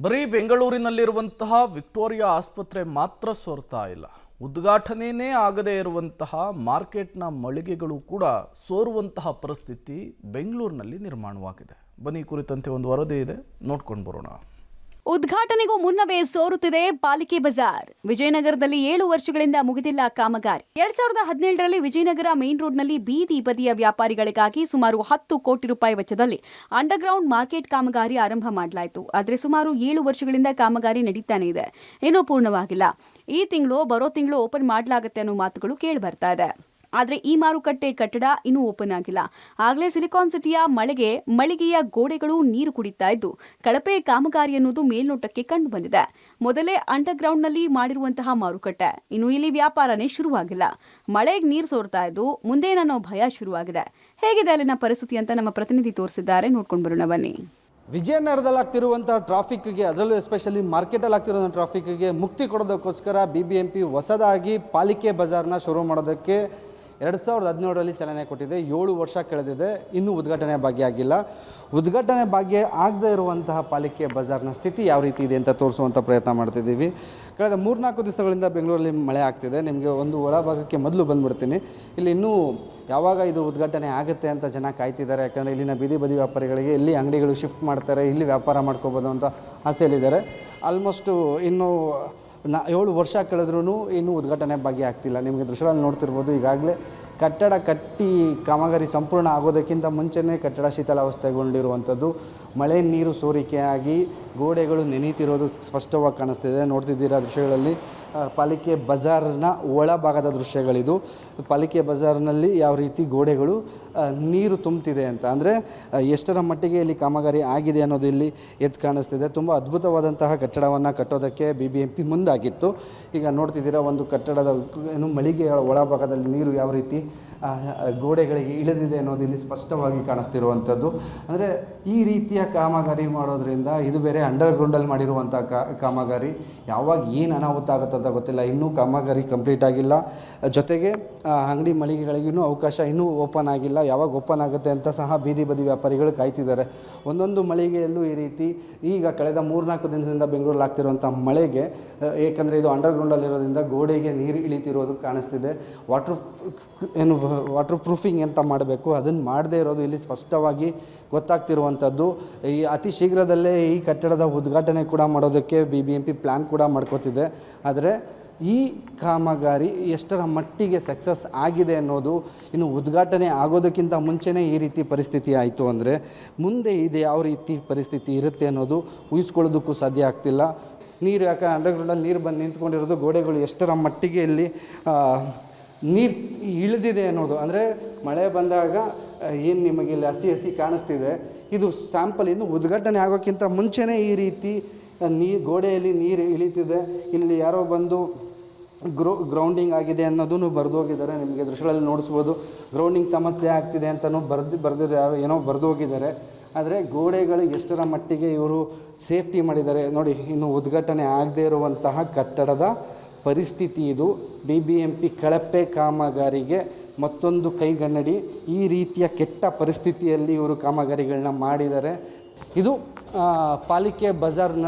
ಬರೀ ಬೆಂಗಳೂರಿನಲ್ಲಿರುವಂತಹ ವಿಕ್ಟೋರಿಯಾ ಆಸ್ಪತ್ರೆ ಮಾತ್ರ ಸೋರ್ತಾ ಇಲ್ಲ. ಉದ್ಘಾಟನೆಯೇ ಆಗದೇ ಇರುವಂತಹ ಮಾರ್ಕೆಟ್ನ ಮಳಿಗೆಗಳು ಕೂಡ ಸೋರುವಂತಹ ಪರಿಸ್ಥಿತಿ ಬೆಂಗಳೂರಿನಲ್ಲಿ ನಿರ್ಮಾಣವಾಗಿದೆ. ಬನ್ನಿ ಕುರಿತಂತೆ ಒಂದು ವರದಿ ಇದೆ, ನೋಡ್ಕೊಂಡು ಬರೋಣ. ಉದ್ಘಾಟನೆಗೂ ಮುನ್ನವೇ ಸೋರುತ್ತಿದೆ ಪಾಲಿಕೆ ಬಜಾರ್. ವಿಜಯನಗರದಲ್ಲಿ 7 ವರ್ಷಗಳಿಂದ ಮುಗಿದಿಲ್ಲ ಕಾಮಗಾರಿ. 2017ರಲ್ಲಿ ವಿಜಯನಗರ ಮೇನ್ ರೋಡ್ನಲ್ಲಿ ಬೀದಿ ಬದಿಯ ವ್ಯಾಪಾರಿಗಳಿಗಾಗಿ ಸುಮಾರು 10 ಕೋಟಿ ರೂಪಾಯಿ ವೆಚ್ಚದಲ್ಲಿ ಅಂಡರ್ಗ್ರೌಂಡ್ ಮಾರ್ಕೆಟ್ ಕಾಮಗಾರಿ ಆರಂಭ ಮಾಡಲಾಯಿತು. ಆದರೆ ಸುಮಾರು 7 ವರ್ಷಗಳಿಂದ ಕಾಮಗಾರಿ ನಡೀತಾನೆ ಇದೆ, ಇನ್ನೂ ಪೂರ್ಣವಾಗಿಲ್ಲ. ಈ ತಿಂಗಳು ಬರೋ ತಿಂಗಳು ಓಪನ್ ಮಾಡಲಾಗುತ್ತೆ ಅನ್ನೋ ಮಾತುಗಳು ಕೇಳಿ ಬರ್ತಾ ಇದೆ. ಆದರೆ ಈ ಮಾರುಕಟ್ಟೆ ಕಟ್ಟಡ ಇನ್ನೂ ಓಪನ್ ಆಗಿಲ್ಲ. ಆಗಲೇ ಸಿಲಿಕಾನ್ ಸಿಟಿಯ ಮಳಿಗೆಯ ಗೋಡೆಗಳು ನೀರು ಕುಡಿತಾ ಇದ್ದು, ಕಳಪೆ ಕಾಮಗಾರಿ ಅನ್ನೋದು ಮೇಲ್ನೋಟಕ್ಕೆ ಕಂಡು ಬಂದಿದೆ. ಮೊದಲೇ ಅಂಡರ್ಗ್ರೌಂಡ್ನಲ್ಲಿ ಮಾಡಿರುವಂತಹ ಮಾರುಕಟ್ಟೆ, ಇನ್ನು ಇಲ್ಲಿ ವ್ಯಾಪಾರನೇ ಶುರುವಾಗಿಲ್ಲ. ಮಳೆಗೆ ನೀರು ಸೋರ್ತಾ ಇದ್ದು ಮುಂದೇನನ್ನೋ ಭಯ ಶುರುವಾಗಿದೆ. ಹೇಗಿದೆ ಅಲ್ಲಿನ ಪರಿಸ್ಥಿತಿ ಅಂತ ನಮ್ಮ ಪ್ರತಿನಿಧಿ ತೋರಿಸಿದ್ದಾರೆ, ನೋಡ್ಕೊಂಡು ಬರೋಣ ಬನ್ನಿ. ವಿಜಯನಗರದಲ್ಲಿ ಆಗ್ತಿರುವಂಥ ಟ್ರಾಫಿಕ್ಗೆ, ಅದರಲ್ಲೂ ಎಸ್ಪೆಷಲಿ ಮಾರ್ಕೆಟಲ್ಲಿ ಆಗ್ತಿರುವಂಥ ಟ್ರಾಫಿಕ್ಗೆ ಮುಕ್ತಿ ಕೊಡೋದಕ್ಕೋಸ್ಕರ BBMP ಹೊಸದಾಗಿ ಪಾಲಿಕೆ ಬಜಾರ್ನ ಶುರು ಮಾಡೋದಕ್ಕೆ 2017ರಲ್ಲಿ ಚಾಲನೆ ಕೊಟ್ಟಿದೆ. 7 ವರ್ಷ ಕಳೆದಿದೆ, ಇನ್ನೂ ಉದ್ಘಾಟನೆ ಭಾಗ್ಯ ಆಗಿಲ್ಲ. ಉದ್ಘಾಟನೆ ಭಾಗ್ಯ ಆಗದೇ ಇರುವಂತಹ ಪಾಲಿಕೆ ಬಜಾರ್ನ ಸ್ಥಿತಿ ಯಾವ ರೀತಿ ಇದೆ ಅಂತ ತೋರಿಸುವಂಥ ಪ್ರಯತ್ನ ಮಾಡ್ತಿದ್ದೀವಿ. ಕಳೆದ 3-4 ದಿವಸಗಳಿಂದ ಬೆಂಗಳೂರಲ್ಲಿ ಮಳೆ ಆಗ್ತಿದೆ. ನಿಮಗೆ ಒಂದು ಒಳಭಾಗಕ್ಕೆ ಮೊದಲು ಬಂದುಬಿಡ್ತೀನಿ. ಇಲ್ಲಿ ಇನ್ನೂ ಯಾವಾಗ ಇದು ಉದ್ಘಾಟನೆ ಆಗುತ್ತೆ ಅಂತ ಜನ ಕಾಯ್ತಿದ್ದಾರೆ. ಯಾಕಂದರೆ ಇಲ್ಲಿನ ಬೀದಿ ಬದಿ ವ್ಯಾಪಾರಿಗಳಿಗೆ ಇಲ್ಲಿ ಅಂಗಡಿಗಳು ಶಿಫ್ಟ್ ಮಾಡ್ತಾರೆ, ಇಲ್ಲಿ ವ್ಯಾಪಾರ ಮಾಡ್ಕೋಬೋದು ಅಂತ ಆಸೆಯಲ್ಲಿದ್ದಾರೆ. ಆಲ್ಮೋಸ್ಟು ಇನ್ನೂ 7 ವರ್ಷ ಕಳೆದ್ರೂ ಇನ್ನೂ ಉದ್ಘಾಟನೆ ಭಾಗ್ಯ ಆಗ್ತಿಲ್ಲ. ನಿಮಗೆ ದೃಶ್ಯದಲ್ಲಿ ನೋಡ್ತಿರ್ಬೋದು, ಈಗಾಗಲೇ ಕಟ್ಟಡ ಕಟ್ಟಿ ಕಾಮಗಾರಿ ಸಂಪೂರ್ಣ ಆಗೋದಕ್ಕಿಂತ ಮುಂಚೆನೇ ಕಟ್ಟಡ ಶಿಥಿಲಾವಸ್ಥೆಗೊಂಡಿರುವಂಥದ್ದು. ಮಳೆ ನೀರು ಸೋರಿಕೆಯಾಗಿ ಗೋಡೆಗಳು ನೆನೀತಿರೋದು ಸ್ಪಷ್ಟವಾಗಿ ಕಾಣಿಸ್ತಿದೆ. ನೋಡ್ತಿದ್ದೀರಾ ದೃಶ್ಯಗಳಲ್ಲಿ ಪಾಲಿಕೆ ಬಜಾರ್ನ ಒಳಭಾಗದ ದೃಶ್ಯಗಳಿದು. ಪಾಲಿಕೆ ಬಜಾರ್ನಲ್ಲಿ ಯಾವ ರೀತಿ ಗೋಡೆಗಳು ನೀರು ತುಂಬುತ್ತಿದೆ ಅಂತ, ಅಂದರೆ ಎಷ್ಟರ ಮಟ್ಟಿಗೆ ಇಲ್ಲಿ ಕಾಮಗಾರಿ ಆಗಿದೆ ಅನ್ನೋದು ಇಲ್ಲಿ ಎದ್ದು ಕಾಣಿಸ್ತಿದೆ. ತುಂಬ ಅದ್ಭುತವಾದಂತಹ ಕಟ್ಟಡವನ್ನು ಕಟ್ಟೋದಕ್ಕೆ BBMP ಮುಂದಾಗಿತ್ತು. ಈಗ ನೋಡ್ತಿದ್ದೀರಾ, ಒಂದು ಕಟ್ಟಡದ ಮಳಿಗೆಗಳ ಒಳಭಾಗದಲ್ಲಿ ನೀರು ಯಾವ ರೀತಿ ಗೋಡೆಗಳಿಗೆ ಇಳಿದಿದೆ ಅನ್ನೋದು ಇಲ್ಲಿ ಸ್ಪಷ್ಟವಾಗಿ ಕಾಣಿಸ್ತಿರುವಂಥದ್ದು. ಅಂದರೆ ಈ ರೀತಿಯ ಕಾಮಗಾರಿ ಮಾಡೋದ್ರಿಂದ, ಇದು ಬೇರೆ ಅಂಡರ್ಗ್ರೌಂಡಲ್ಲಿ ಮಾಡಿರುವಂಥ ಕಾಮಗಾರಿ, ಯಾವಾಗ ಏನು ಅನಾಹುತ ಆಗುತ್ತೆ ಅಂತ ಗೊತ್ತಿಲ್ಲ. ಇನ್ನೂ ಕಾಮಗಾರಿ ಕಂಪ್ಲೀಟ್ ಆಗಿಲ್ಲ. ಜೊತೆಗೆ ಅಂಗಡಿ ಮಳಿಗೆಗಳಿಗೂ ಅವಕಾಶ ಇನ್ನೂ ಓಪನ್ ಆಗಿಲ್ಲ. ಯಾವಾಗ ಓಪನ್ ಆಗುತ್ತೆ ಅಂತ ಸಹ ಬೀದಿ ಬದಿ ವ್ಯಾಪಾರಿಗಳು ಕಾಯ್ತಿದ್ದಾರೆ. ಒಂದೊಂದು ಮಳಿಗೆಯಲ್ಲೂ ಈ ರೀತಿ ಈಗ ಕಳೆದ 3-4 ದಿನದಿಂದ ಬೆಂಗಳೂರಲ್ಲಿ ಆಗ್ತಿರುವಂಥ ಮಳೆಗೆ, ಏಕೆಂದರೆ ಇದು ಅಂಡರ್ಗ್ರೌಂಡಲ್ಲಿರೋದ್ರಿಂದ ಗೋಡೆಗೆ ನೀರು ಇಳಿತಿರೋದು ಕಾಣಿಸ್ತಿದೆ. ವಾಟರ್ ಪ್ರೂಫಿಂಗ್ ಅಂತ ಮಾಡಬೇಕು, ಅದನ್ನು ಮಾಡದೇ ಇರೋದು ಇಲ್ಲಿ ಸ್ಪಷ್ಟವಾಗಿ ಗೊತ್ತಾಗ್ತಿರುವಂಥದ್ದು. ಈ ಅತಿ ಶೀಘ್ರದಲ್ಲೇ ಈ ಕಟ್ಟಡದ ಉದ್ಘಾಟನೆ ಕೂಡ ಮಾಡೋದಕ್ಕೆ BBMP ಪ್ಲ್ಯಾನ್ ಕೂಡ ಮಾಡ್ಕೋತಿದೆ. ಆದರೆ ಈ ಕಾಮಗಾರಿ ಎಷ್ಟರ ಮಟ್ಟಿಗೆ ಸಕ್ಸಸ್ ಆಗಿದೆ ಅನ್ನೋದು, ಇನ್ನು ಉದ್ಘಾಟನೆ ಆಗೋದಕ್ಕಿಂತ ಮುಂಚೆನೇ ಈ ರೀತಿ ಪರಿಸ್ಥಿತಿ ಆಯಿತು ಅಂದರೆ ಮುಂದೆ ಇದು ಯಾವ ರೀತಿ ಪರಿಸ್ಥಿತಿ ಇರುತ್ತೆ ಅನ್ನೋದು ಊಹಿಸ್ಕೊಳ್ಳೋದಕ್ಕೂ ಸಾಧ್ಯ ಆಗ್ತಿಲ್ಲ. ನೀರು ಯಾಕೆ ಅಂಡರ್ಗ್ರೌಂಡಲ್ಲಿ ನೀರು ಬಂದು ನಿಂತ್ಕೊಂಡಿರೋದು, ಗೋಡೆಗಳು ಎಷ್ಟರ ಮಟ್ಟಿಗೆ ಇಲ್ಲಿ ನೀರು ಇಳಿದಿದೆ ಅನ್ನೋದು, ಅಂದರೆ ಮಳೆ ಬಂದಾಗ ಏನು ನಿಮಗೆ ಇಲ್ಲಿ ಹಸಿ ಕಾಣಿಸ್ತಿದೆ, ಇದು ಸ್ಯಾಂಪಲ್. ಇನ್ನು ಉದ್ಘಾಟನೆ ಆಗೋಕ್ಕಿಂತ ಮುಂಚೆನೇ ಈ ರೀತಿ ಗೋಡೆಯಲ್ಲಿ ನೀರು ಇಳಿತಿದೆ. ಇಲ್ಲಿ ಯಾರೋ ಬಂದು ಗ್ರೌಂಡಿಂಗ್ ಆಗಿದೆ ಅನ್ನೋದನ್ನು ಬರೆದು ಹೋಗಿದ್ದಾರೆ. ನಿಮಗೆ ದೃಶ್ಯಗಳಲ್ಲಿ ನೋಡಿಸ್ಬೋದು, ಗ್ರೌಂಡಿಂಗ್ ಸಮಸ್ಯೆ ಆಗ್ತಿದೆ ಅಂತಲೂ ಬರೆದಿರೋ ಯಾರೋ ಏನೋ ಬರೆದು ಹೋಗಿದ್ದಾರೆ. ಆದರೆ ಗೋಡೆಗಳು ಎಷ್ಟರ ಮಟ್ಟಿಗೆ ಇವರು ಸೇಫ್ಟಿ ಮಾಡಿದ್ದಾರೆ ನೋಡಿ. ಇನ್ನು ಉದ್ಘಾಟನೆ ಆಗದೇ ಇರುವಂತಹ ಕಟ್ಟಡದ ಪರಿಸ್ಥಿತಿ ಇದು. BBMP ಕಳಪೆ ಕಾಮಗಾರಿಗೆ ಮತ್ತೊಂದು ಕೈಗನ್ನಡಿ. ಈ ರೀತಿಯ ಕೆಟ್ಟ ಪರಿಸ್ಥಿತಿಯಲ್ಲಿ ಇವರು ಕಾಮಗಾರಿಗಳನ್ನ ಮಾಡಿದ್ದಾರೆ. ಇದು ಪಾಲಿಕೆ ಬಜಾರ್ನ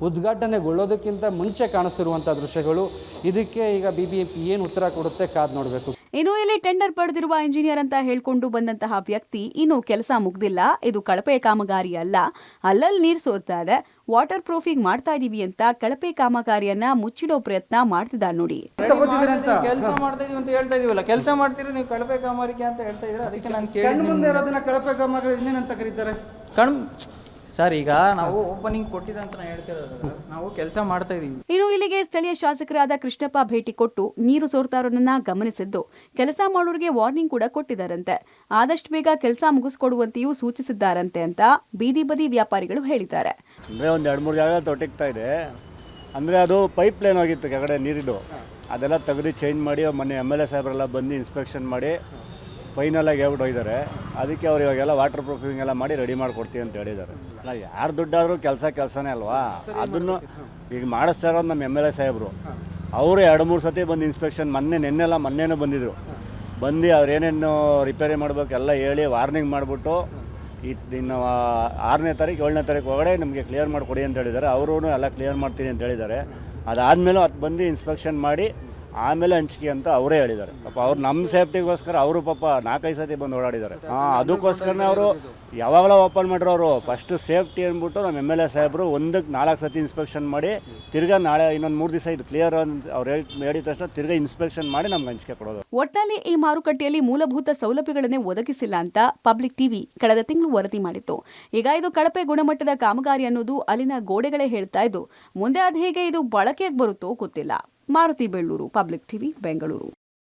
ಉದ್ಘಾಟನೆಗೊಳ್ಳೋದಕ್ಕಿಂತ ಮುಂಚೆ ಕಾಣಿಸ್ತಿರುವಂಥ ದೃಶ್ಯಗಳು. ಇದಕ್ಕೆ ಈಗ BBMP ಏನು ಉತ್ತರ ಕೊಡುತ್ತೆ ಕಾದು ನೋಡಬೇಕು. ಇನ್ನು ಇಲ್ಲಿ ಟೆಂಡರ್ ಪಡೆದಿರುವ ಇಂಜಿನಿಯರ್ ಅಂತ ಹೇಳ್ಕೊಂಡು ಬಂದಂತಹ ವ್ಯಕ್ತಿ ಇನ್ನೂ ಕೆಲಸ ಮುಗ್ದಿಲ್ಲ, ಇದು ಕಳಪೆ ಕಾಮಗಾರಿ ಅಲ್ಲ, ಅಲ್ಲಲ್ಲಿ ನೀರು ಸೋರ್ತಾ ಇದೆ, ವಾಟರ್ ಪ್ರೂಫಿಂಗ್ ಮಾಡ್ತಾ ಇದೀವಿ ಅಂತ ಕಳಪೆ ಕಾಮಗಾರಿಯನ್ನ ಮುಚ್ಚಿಡೋ ಪ್ರಯತ್ನ ಮಾಡ್ತಿದ್ದಾರೆ ನೋಡಿ. ಕೆಲಸ ಮಾಡ್ತಾ ಇದೀವಿ ಅಂತ ಹೇಳ್ತಾ ಇದೀವಲ್ಲ, ಕೆಲಸ ಮಾಡ್ತೀರಿ ನೀವು, ಕಳಪೆ ಕಾಮಗಾರಿ ಅಂತ ಹೇಳ್ತಾ ಇದ್ರೆ ಅದಕ್ಕೆ ನಾನು ಕೇಳಿ ಕಳಪೆ ಕಾಮಗಾರಿ ಇನ್ನೇನಂತ ಕರೀತಾರೆ ಸರ್. ಈಗ ನಾವು ಓಪನಿಂಗ್ ಕೊಟ್ಟಿದೆ ಅಂತ ಹೇಳ್ತಿರೋದು, ನಾವು ಕೆಲಸ ಮಾಡ್ತಾ ಇದೀವಿ. ಇನ್ನು ಇಲ್ಲಿಗೆ ಸ್ಥಳೀಯ ಶಾಸಕರಾದ ಕೃಷ್ಣಪ್ಪ ಭೇಟಿ ಕೊಟ್ಟು ನೀರು ಸೋರ್ತಾರೋರನ್ನ ಗಮನಿಸಿದ್ದು, ಕೆಲಸ ಮಾಡೋರಿಗೆ ವಾರ್ನಿಂಗ್ ಕೂಡ ಕೊಟ್ಟಿದ್ದಾರಂತೆ. ಆದಷ್ಟು ಬೇಗ ಕೆಲಸ ಮುಗಿಸ್ಕೊಡುವಂತೆಯೂ ಸೂಚಿಸಿದ್ದಾರಂತೆ ಅಂತ ಬೀದಿ ಬದಿ ವ್ಯಾಪಾರಿಗಳು ಹೇಳಿದ್ದಾರೆ. ಅಂದರೆ ಒಂದು 2-3 ಜಾಗ ತೊಟ್ಟಿಗ್ತಾ ಇದೆ. ಅಂದರೆ ಅದು ಪೈಪ್ ಲೈನ್ ಹೋಗಿತ್ತು ಕೆಳಗಡೆ ನೀರಿದು, ಅದೆಲ್ಲ ತೆಗೆದು ಚೇಂಜ್ ಮಾಡಿ ಮೊನ್ನೆ MLA ಸಾಹೇಬರೆಲ್ಲ ಬಂದು ಇನ್ಸ್ಪೆಕ್ಷನ್ ಮಾಡಿ ಫೈನಲಾಗಿ ಹೇಳ್ಬಿಟ್ಟು ಹೋಗಿದ್ದಾರೆ. ಅದಕ್ಕೆ ಅವ್ರು ಇವಾಗೆಲ್ಲ ವಾಟರ್ ಪ್ರೂಫಿಂಗ್ ಎಲ್ಲ ಮಾಡಿ ರೆಡಿ ಮಾಡಿಕೊಡ್ತೀವಿ ಅಂತ ಹೇಳಿದ್ದಾರೆ. ಅಲ್ಲ, ಯಾರು ದುಡ್ಡಾದರೂ ಕೆಲಸನೇ ಅಲ್ವಾ. ಅದನ್ನು ಈಗ ಮಾಡಿಸ್ತಾ ಇರೋದು ನಮ್ಮ MLA ಸಾಹೇಬರು. ಅವರು 2-3 ಸತಿ ಬಂದು ಇನ್ಸ್ಪೆಕ್ಷನ್ ಮೊನ್ನೆನೂ ಬಂದಿದ್ದರು. ಬಂದು ಅವ್ರೇನೇನು ರಿಪೇರಿ ಮಾಡಬೇಕು ಎಲ್ಲ ಹೇಳಿ ವಾರ್ನಿಂಗ್ ಮಾಡಿಬಿಟ್ಟು ಇನ್ನು 6ನೇ ತಾರೀಕು 7ನೇ ತಾರೀಕು ಒಳಗಡೆ ನಮಗೆ ಕ್ಲಿಯರ್ ಮಾಡಿಕೊಡಿ ಅಂತ ಹೇಳಿದ್ದಾರೆ. ಅವರು ಎಲ್ಲ ಕ್ಲಿಯರ್ ಮಾಡ್ತೀನಿ ಅಂತ ಹೇಳಿದ್ದಾರೆ. ಅದಾದಮೇಲೂ ಅದು ಬಂದು ಇನ್ಸ್ಪೆಕ್ಷನ್ ಮಾಡಿ ಆಮೇಲೆ ಹಂಚಿಕೆ ಅಂತ ಅವರೇ ಹೇಳಿದ್ದಾರೆ. ಪಾಪ ಅವ್ರು ನಮ್ಮ ಸೇಫ್ಟಿಗೋಸ್ಕರ ಅವರು ಪಾಪ 4-5 ಸತಿ ಬಂದು ಓಡಾಡಿದ್ದಾರೆ. ಅದಕ್ಕೋಸ್ಕರನೇ ಅವರು ಯಾವಾಗಲೂ ಓಪನ್ ಮಾಡಿರೋರು ಫಸ್ಟ್ ಸೇಫ್ಟಿ ಅಂದ್ಬಿಟ್ಟು ನಮ್ಮ MLA ಸಾಹೇಬರು 4 ಸತಿ ಇನ್ಸ್ಪೆಕ್ಷನ್ ಮಾಡಿ ತಿರ್ಗಾ ನಾಳೆ ಇನ್ನೊಂದು 3 ದಿವಸ ಇದು ಕ್ಲಿಯರ್ ಅಂತ ಅವ್ರು ಹೇಳಿದ ತಕ್ಷಣ ತಿರ್ಗಾ ಇನ್ಸ್ಪೆಕ್ಷನ್ ಮಾಡಿ ನಮ್ಗೆ ಹಂಚಿಕೆ ಕೊಡೋದು. ಒಟ್ನಲ್ಲಿ ಈ ಮಾರುಕಟ್ಟೆಯಲ್ಲಿ ಮೂಲಭೂತ ಸೌಲಭ್ಯಗಳನ್ನೇ ಒದಗಿಸಿಲ್ಲ ಅಂತ ಪಬ್ಲಿಕ್ ಟಿವಿ ಕಳೆದ ತಿಂಗಳು ವರದಿ ಮಾಡಿತ್ತು. ಈಗ ಇದು ಕಳಪೆ ಗುಣಮಟ್ಟದ ಕಾಮಗಾರಿ ಅನ್ನೋದು ಅಲ್ಲಿನ ಗೋಡೆಗಳೇ ಹೇಳ್ತಾ ಇದ್ದು, ಮುಂದೆ ಅದು ಹೇಗೆ ಇದು ಬಳಕೆಗೆ ಬರುತ್ತೋ ಗೊತ್ತಿಲ್ಲ. Maruti Belluru, Public TV, Bengaluru.